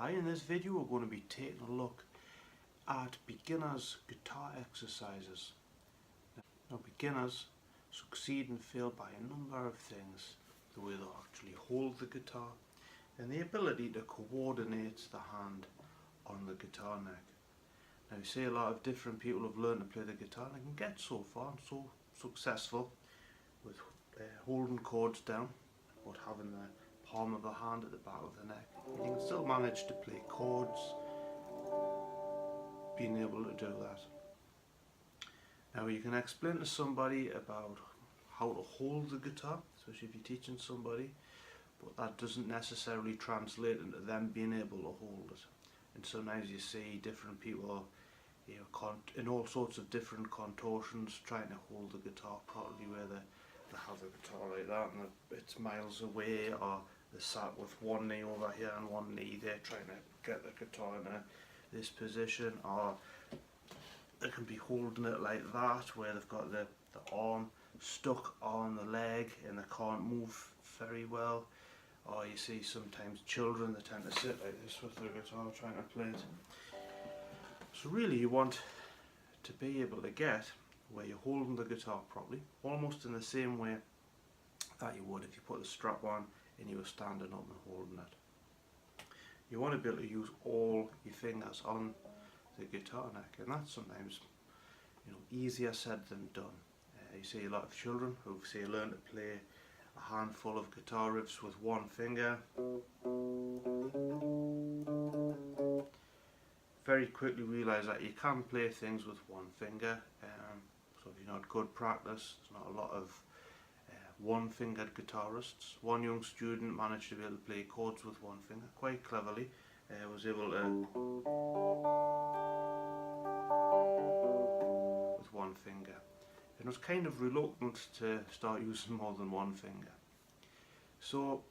Hi, in this video we're going to be taking a look at beginners guitar exercises. Now beginners succeed and fail by a number of things: the way they actually hold the guitar and the ability to coordinate the hand on the guitar neck. Now you see a lot of different people have learned to play the guitar and can get so far and so successful with holding chords down but having the palm of the hand at the back of the neck. And you can still manage to play chords, being able to do that. Now you can explain to somebody about how to hold the guitar, especially if you're teaching somebody, but that doesn't necessarily translate into them being able to hold it. And sometimes you see different people, in all sorts of different contortions, trying to hold the guitar properly, where they have the guitar like that and it's miles away, or they're sat with one knee over here and one knee there trying to get the guitar into this position, or they can be holding it like that where they've got the arm stuck on the leg and they can't move very well. Or you see sometimes children, they tend to sit like this with their guitar trying to play it. So really you want to be able to get where you're holding the guitar properly, almost in the same way that you would if you put the strap on and you were standing up and holding it. You want to be able to use all your fingers on the guitar neck, and that's sometimes easier said than done. You see a lot of children who say learn to play a handful of guitar riffs with one finger. Very quickly realise that you can play things with one finger. So if you're not good practice, there's not a lot of one-fingered guitarists. One young student managed to be able to play chords with one finger quite cleverly. Was able to with one finger, and was kind of reluctant to start using more than one finger. So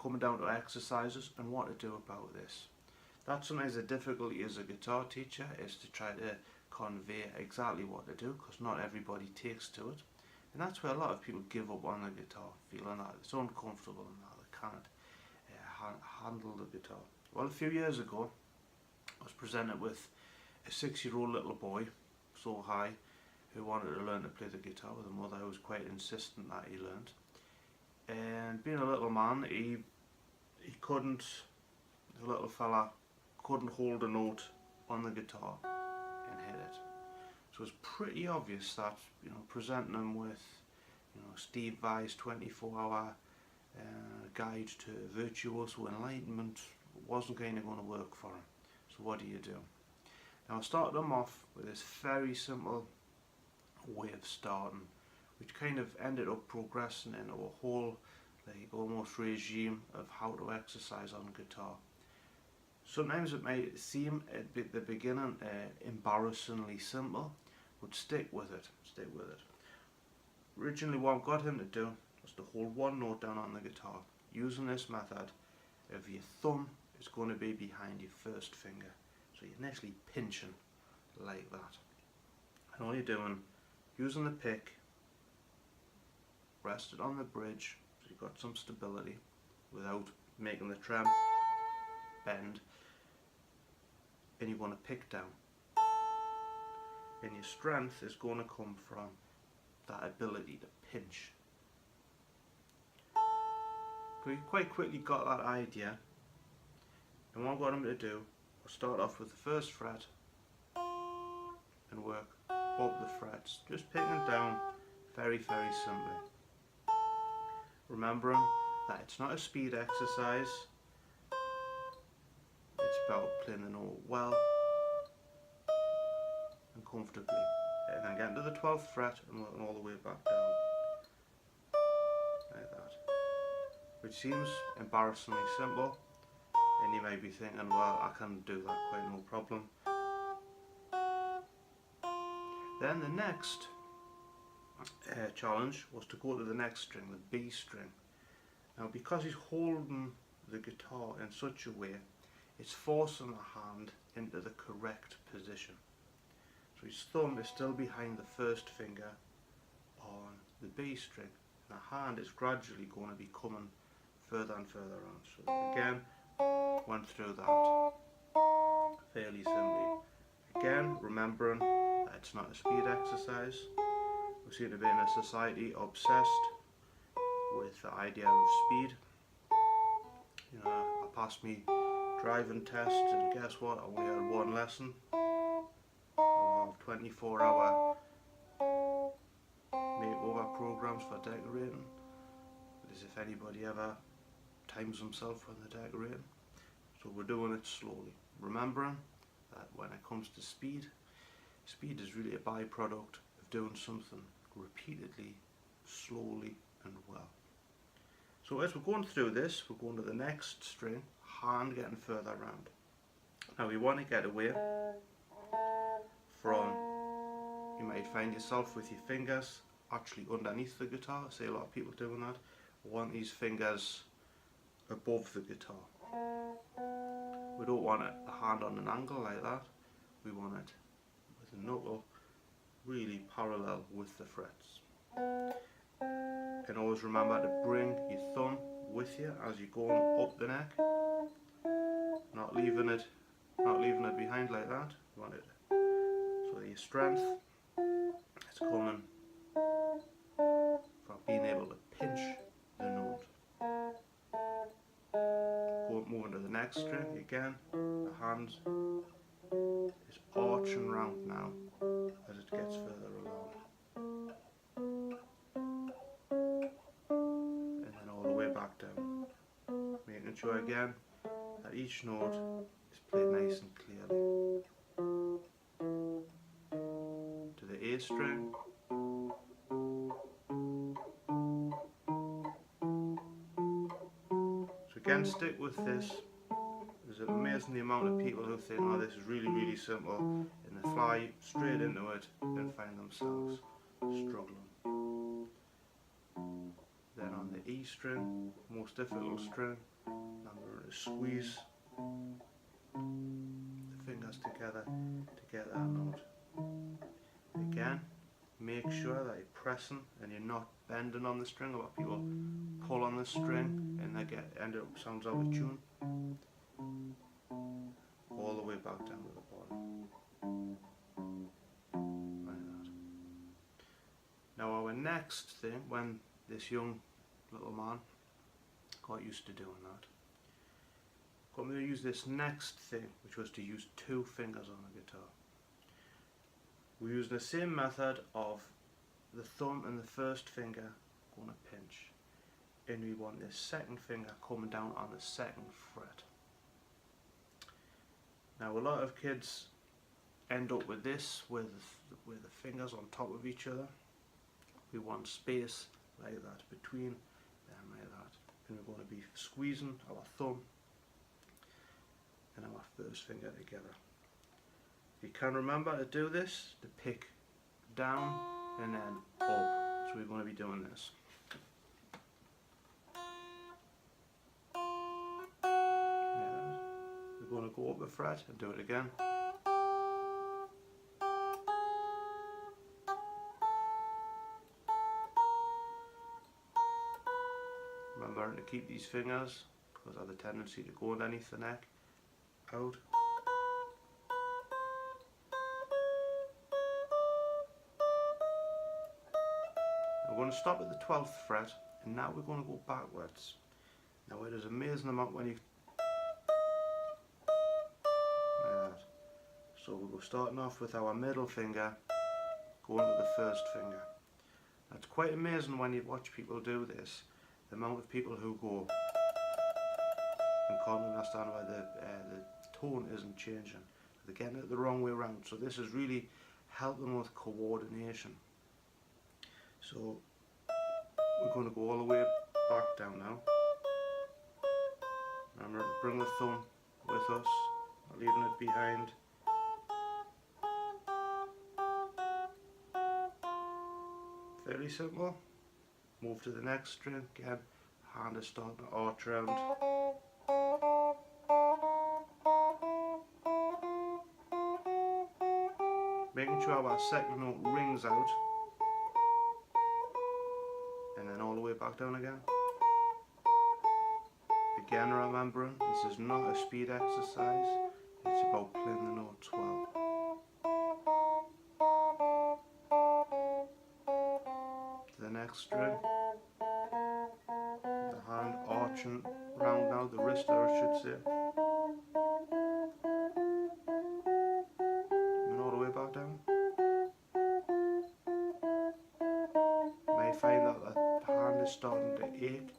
coming down to exercises and what to do about this. That's sometimes the difficulty as a guitar teacher, is to try to convey exactly what to do, because not everybody takes to it. And that's where a lot of people give up on the guitar, feeling that it's uncomfortable and that they can't handle the guitar. Well, a few years ago I was presented with a 6-year-old little boy, so high, who wanted to learn to play the guitar with a mother who was quite insistent that he learned. And being a little man, he couldn't, the little fella couldn't hold a note on the guitar and hit it. So it's pretty obvious that presenting him with Steve Vai's 24-hour guide to virtuoso enlightenment wasn't going to work for him. So what do you do? Now I started him off with this very simple way of starting, which kind of ended up progressing into a whole almost regime of how to exercise on guitar. Sometimes it might seem at the beginning embarrassingly simple, but stick with it, Originally what I got him to do was to hold one note down on the guitar. Using this method of your thumb is going to be behind your first finger. So you're initially pinching like that. And all you're doing, using the pick, rest it on the bridge so you've got some stability without making the trem bend, and you want to pick down. And your strength is going to come from that ability to pinch. So you quite quickly got that idea, and what I got him to do was start off with the first fret and work up the frets, just picking down very simply. Remembering that it's not a speed exercise, it's about playing the note well and comfortably, and then getting to the 12th fret and working all the way back down like that, which seems embarrassingly simple, and you may be thinking, well, I can do that quite no problem. Then the next challenge was to go to the next string, the B string. Now because he's holding the guitar in such a way, it's forcing the hand into the correct position. So his thumb is still behind the first finger on the B string, and the hand is gradually going to be coming further and further on. So again, went through that fairly simply. Again, remembering that it's not a speed exercise. We seem to be in a society obsessed with the idea of speed. You know, I passed me driving test, and guess what? I only had one lesson. I have 24-hour makeover programs for decorating. As if anybody ever times themselves when they're decorating. So we're doing it slowly, remembering that when it comes to speed, speed is really a byproduct of doing something repeatedly, slowly and well. So as we're going through this, we're going to the next string, hand getting further around. Now we want to get away from, you might find yourself with your fingers actually underneath the guitar. I see a lot of people doing that. We want these fingers above the guitar. We don't want the hand on an angle like that. We want it with the knuckle really parallel with the frets. And always remember to bring your thumb with you as you're going up the neck, not leaving it behind like that. You want it so that your strength is coming from being able to pinch the note. Moving to the next string again, the hand is arching round now as it gets further along, and then all the way back down, making sure again that each note is played nice and clearly. To the A string, again, stick with this. There's an amazing amount of people who think, oh, this is really simple, and they fly straight into it and find themselves struggling. Then on the E string, most difficult string, remember to squeeze the fingers together to get that note. Again, make sure that you're pressing and you're not bending on the string. A lot of people pull on the string and they end up sounds out of tune. All the way back down to the bottom. Like that. Now our next thing, when this young little man got used to doing that, I'm going to use this next thing, which was to use two fingers on the guitar. We're using the same method of the thumb and the first finger going to pinch, and we want this second finger coming down on the second fret. Now a lot of kids end up with this, with the fingers on top of each other. We want space like that between them, like that, and we're going to be squeezing our thumb and our first finger together. You can remember to do this, to pick down and then up. So we're going to be doing this. Yeah. We're going to go up a fret and do it again. Remember to keep these fingers, because they have the tendency to go underneath the neck, out. We're going to stop at the 12th fret, and now we're going to go backwards. Now it is amazing amount when you like that. So we'll go starting off with our middle finger, going to the first finger. It's quite amazing when you watch people do this, the amount of people who go and can't understand why the tone isn't changing. They're getting it the wrong way around. So this is really helping with coordination. So we're going to go all the way back down now. Remember to bring the thumb with us, not leaving it behind. Fairly simple. Move to the next string again. Hand is starting to arch around. Making sure our second note rings out. And then all the way back down again. Again, remembering this is not a speed exercise, it's about playing the notes well. To the next string, the hand arching round now, the wrist I should say. And all the way back down. You may find that the hand is starting to ache.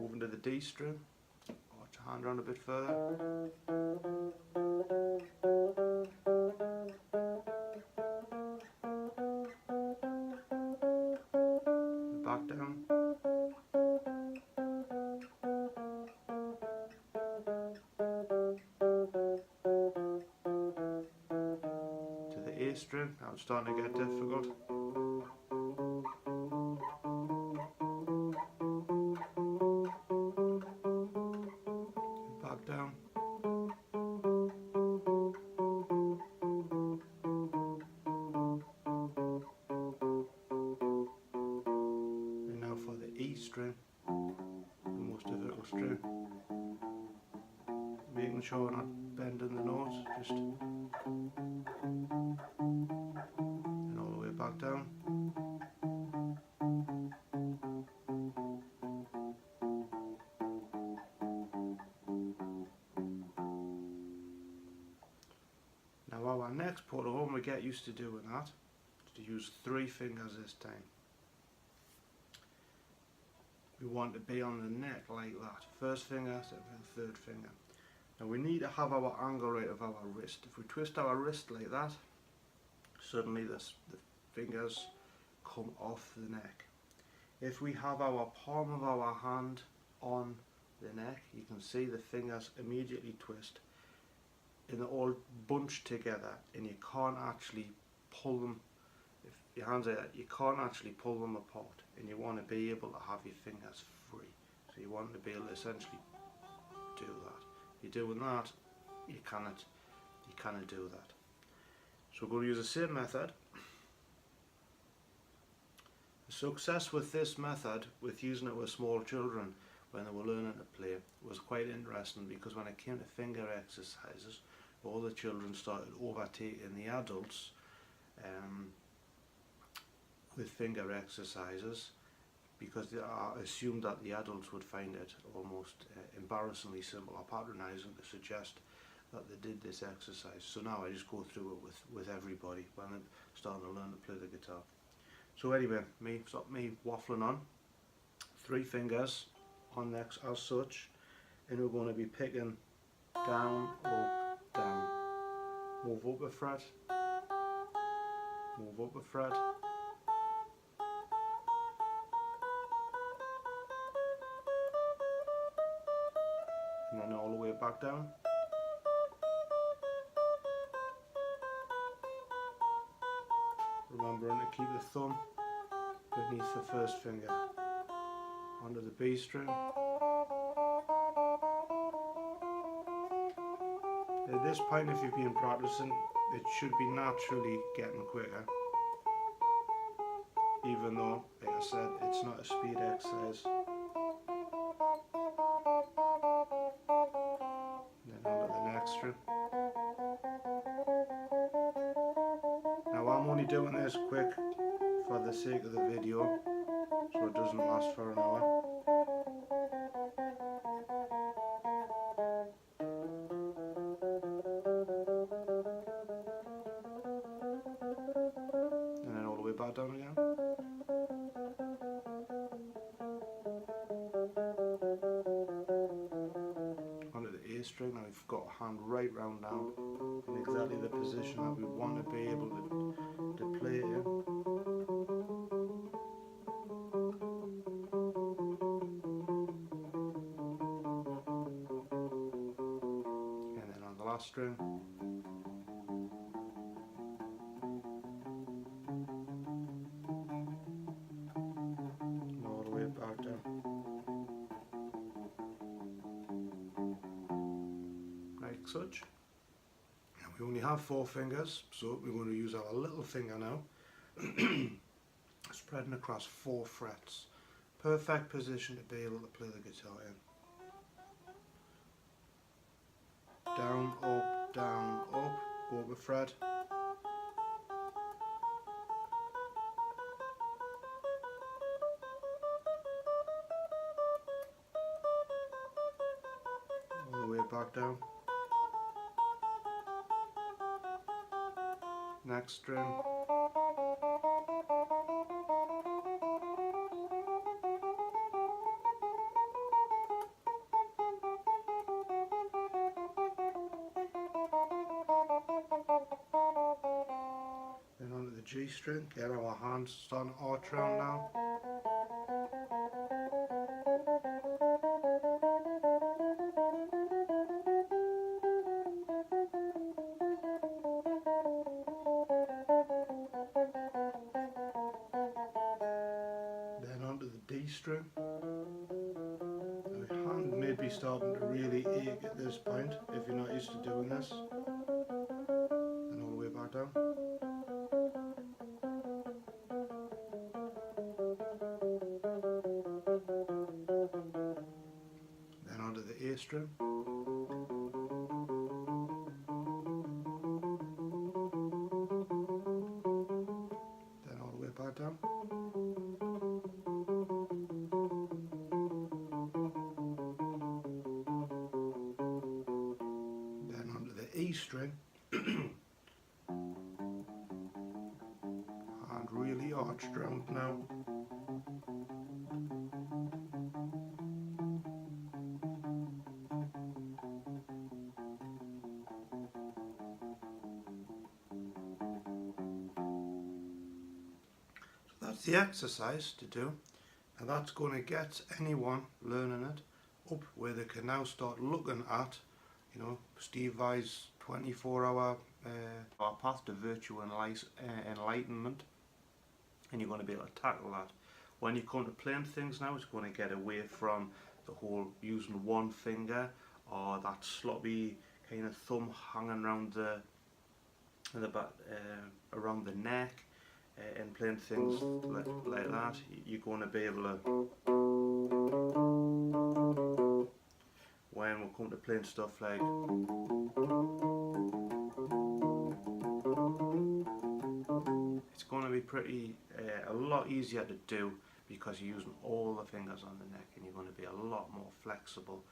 Moving to the D string, arch your hand around a bit further. Back down. To the A string, now it's starting to get difficult. Back down. And now for the E string, the most difficult string. Making sure we're not bending the notes, just and all the way back down. Now our next part, when we get used to doing that, is to use 3 fingers this time. We want to be on the neck like that. First finger, second, third finger. Now we need to have our angle right of our wrist. If we twist our wrist like that, suddenly the fingers come off the neck. If we have our palm of our hand on the neck, you can see the fingers immediately twist and they're all bunched together, and you can't actually pull them. If your hands are, you can't actually pull them apart, and you want to be able to have your fingers free. So you want to be able to essentially do that. If you're doing that, you cannot do that. So we're going to use the same method. The success with this method, with using it with small children when they were learning to play, was quite interesting, because when it came to finger exercises, all the children started overtaking the adults with finger exercises, because they assumed that the adults would find it almost embarrassingly simple or patronising to suggest that they did this exercise. So now I just go through it with everybody when they're starting to learn to play the guitar. So anyway, stop me waffling on. 3 fingers on next as such, and we're going to be picking down, up, down. Move up a fret, move up a fret, and then all the way back down. Remembering to keep the thumb beneath the first finger. Onto the B string. At this point, if you've been practicing, it should be naturally getting quicker, even though, like I said, it's not a speed exercise. Then onto the next string. Now I'm only doing this quick for the sake of the video, so it doesn't last for an hour. And then all the way back down again. Onto the A string. Now we've got a hand right round down in exactly the position that we want to be able to play in. String. And all the way back down. Like such. And we only have 4 fingers, so we're going to use our little finger now, spreading across 4 frets perfect position to be able to play the guitar in. Down, up, go up a fret. All the way back down. Next string. Then onto the G string, get our hands starting to arch around now. Then onto the D string. Your hand may be starting to really ache at this point if you're not used to doing this. And all the way back down. Then onto the A string. Then all the way back down. Then onto the E string. And really arched round now. That's the exercise to do, and that's going to get anyone learning it up where they can now start looking at, you know, Steve Vai's 24-hour our path to virtual enlightenment, and you're going to be able to tackle that. When you come to playing things now, it's going to get away from the whole using one finger or that sloppy kind of thumb hanging around the back, around the neck. And playing things like that, you're going to be able to, when we come to playing stuff like it's going to be pretty a lot easier to do because you're using all the fingers on the neck, and you're going to be a lot more flexible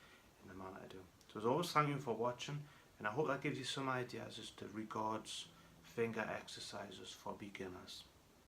in the manner to do. So as always, thank you for watching, and I hope that gives you some ideas as to regards finger exercises for beginners.